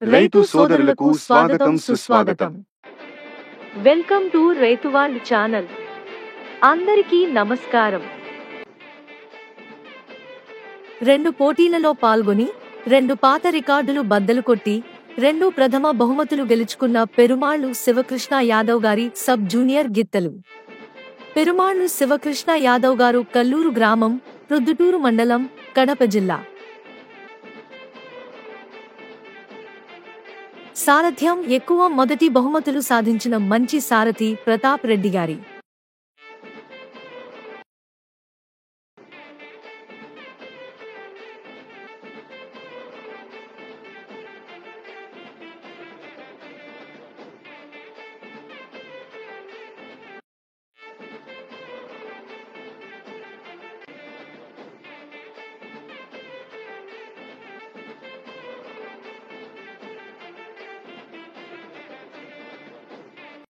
రైతు సోదరులకు స్వాగతం సుస్వాగతం. వెల్కమ్ టు రైతువాళ్ళ ఛానల్. అందరికీ నమస్కారం. 2 పోటీలలో పాల్గొని 2 పాత రికార్డులు బద్దలు కొట్టి 2 ప్రథమ బహుమతులు గెలుచుకున్న పెరుమాళ్లు శివకృష్ణ యాదవ్ గారి సబ్ జూనియర్ గిత్తలు. పెరుమాళ్లు శివకృష్ణ యాదవ్ గారు కల్లూరు గ్రామం, ప్రొద్దుటూరు మండలం, కడప జిల్లా. సారథ్యం ఎక్కువ మొదటి బహుమతులు సాధించిన మంచి సారథి ప్రతాప్ రెడ్డి గారి